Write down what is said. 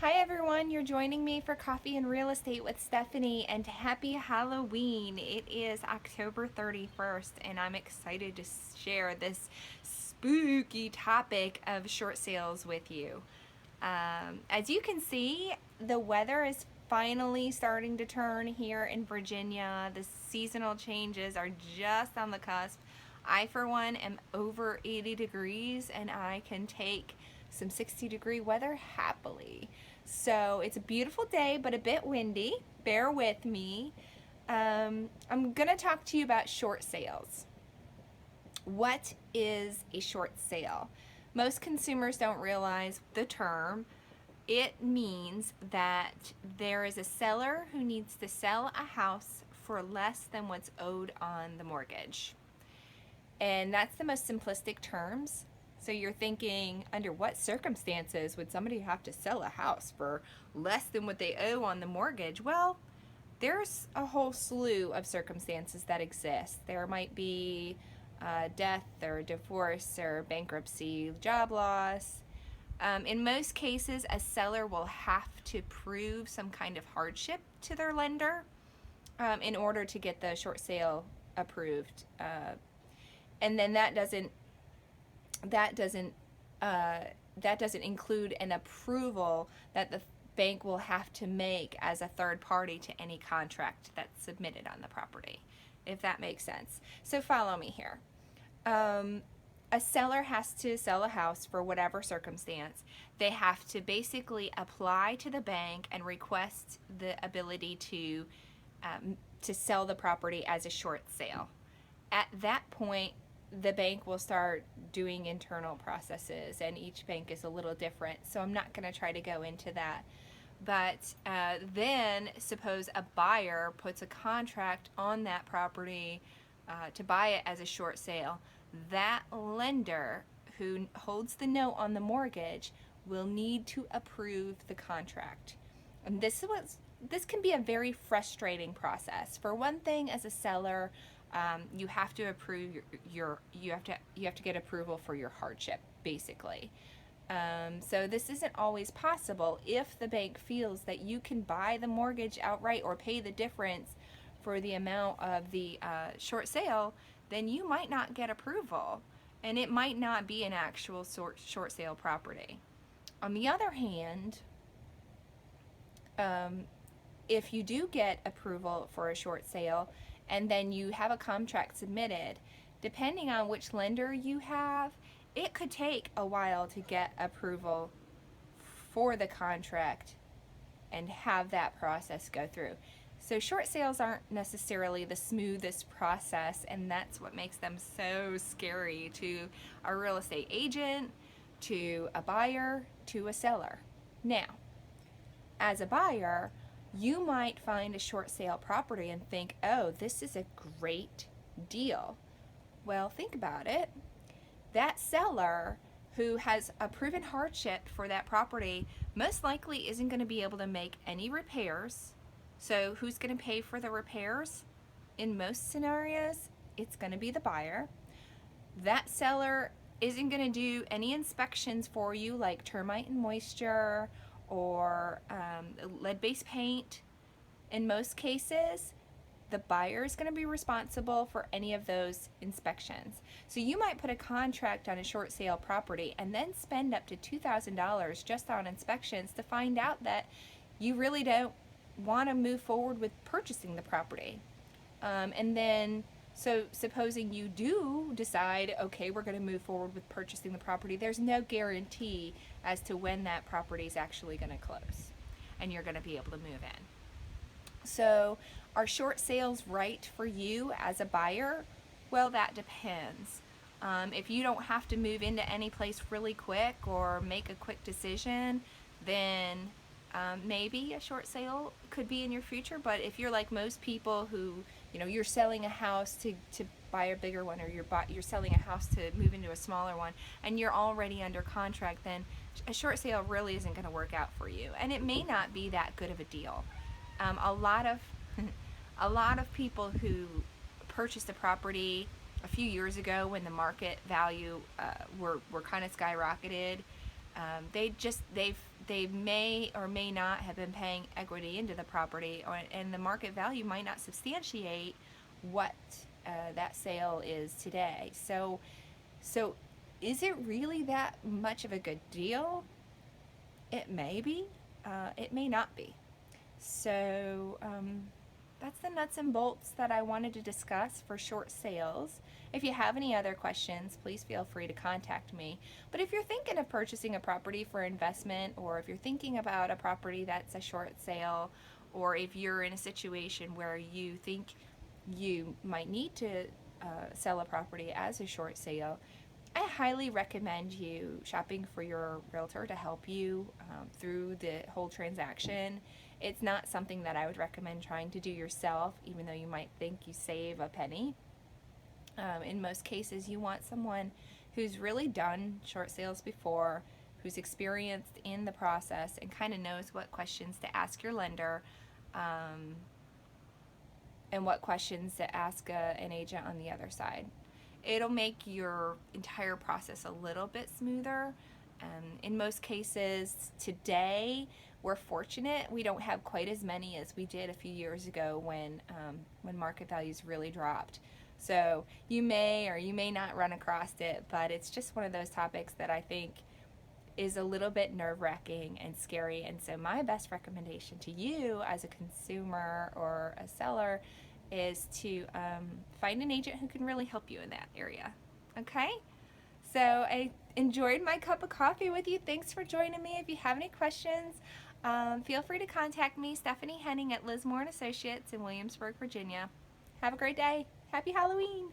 Hi everyone, you're joining me for Coffee and Real Estate with Stephanie, and happy Halloween. It is October 31st and I'm excited to share this spooky topic of short sales with you. As you can see, the weather is finally starting to turn here in Virginia. The seasonal changes are just on the cusp. I, for one, am over 80 degrees and I can take some 60-degree weather happily. So it's a beautiful day, but a bit windy. Bear with me. I'm going to talk to you about short sales. What is a short sale? Most consumers don't realize the term. It means that there is a seller who needs to sell a house for less than what's owed on the mortgage. And that's the most simplistic terms. So you're thinking, under what circumstances would somebody have to sell a house for less than what they owe on the mortgage? Well, there's a whole slew of circumstances that exist. There might be death or divorce or bankruptcy, job loss. In most cases, a seller will have to prove some kind of hardship to their lender in order to get the short sale approved. And then that doesn't include an approval that the bank will have to make as a third party to any contract that's submitted on the property, if that makes sense. So follow me here. A seller has to sell a house for whatever circumstance. They have to basically apply to the bank and request the ability to sell the property as a short sale. At that point, the bank will start doing internal processes, and each bank is a little different, so I'm not going to try to go into that. But then suppose a buyer puts a contract on that property to buy it as a short sale. That lender who holds the note on the mortgage will need to approve the contract. And this can be a very frustrating process. For one thing, as a seller, you have to approve you have to get approval for your hardship, basically. So this isn't always possible. If the bank feels that you can buy the mortgage outright or pay the difference for the amount of the short sale, then you might not get approval, and it might not be an actual short sale property. On the other hand, if you do get approval for a short sale and then you have a contract submitted, depending on which lender you have, it could take a while to get approval for the contract and have that process go through. So short sales aren't necessarily the smoothest process, and that's what makes them so scary to a real estate agent, to a buyer, to a seller. Now, as a buyer, you might find a short sale property and think, oh, this is a great deal. Well, think about it. That seller who has a proven hardship for that property most likely isn't going to be able to make any repairs. So who's going to pay for the repairs? In most scenarios, it's going to be the buyer. That seller isn't going to do any inspections for you, like termite and moisture or lead-based paint. In most cases, the buyer is going to be responsible for any of those inspections. So you might put a contract on a short sale property and then spend up to $2,000 just on inspections to find out that you really don't want to move forward with purchasing the property. And then, so supposing you do decide, okay, we're going to move forward with purchasing the property, there's no guarantee as to when that property is actually going to close and you're going to be able to move in. So are short sales right for you as a buyer? Well, that depends. If you don't have to move into any place really quick or make a quick decision, then maybe a short sale could be in your future. But if you're like most people who, you're selling a house to buy a bigger one, or you're selling a house to move into a smaller one, and you're already under contract, then a short sale really isn't going to work out for you, and it may not be that good of a deal. A lot of people who purchased a property a few years ago when the market value were kind of skyrocketed, they've they may or may not have been paying equity into the property, and the market value might not substantiate what that sale is today. So is it really that much of a good deal? It may be, it may not be. So that's the nuts and bolts that I wanted to discuss for short sales. If you have any other questions, please feel free to contact me. But if you're thinking of purchasing a property for investment, or if you're thinking about a property that's a short sale, or if you're in a situation where you think you might need to sell a property as a short sale, I highly recommend you shopping for your realtor to help you through the whole transaction. It's not something that I would recommend trying to do yourself, even though you might think you save a penny. In most cases, you want someone who's really done short sales before, who's experienced in the process, and kind of knows what questions to ask your lender, and what questions to ask an agent on the other side. It'll make your entire process a little bit smoother. In most cases today, we're fortunate we don't have quite as many as we did a few years ago when market values really dropped. So you may or you may not run across it, but it's just one of those topics that I think is a little bit nerve-wracking and scary. And so my best recommendation to you as a consumer or a seller is to find an agent who can really help you in that area. Okay? So I enjoyed my cup of coffee with you. Thanks for joining me. If you have any questions, feel free to contact me, Stephanie Henning at Lismore & Associates in Williamsburg, Virginia. Have a great day. Happy Halloween.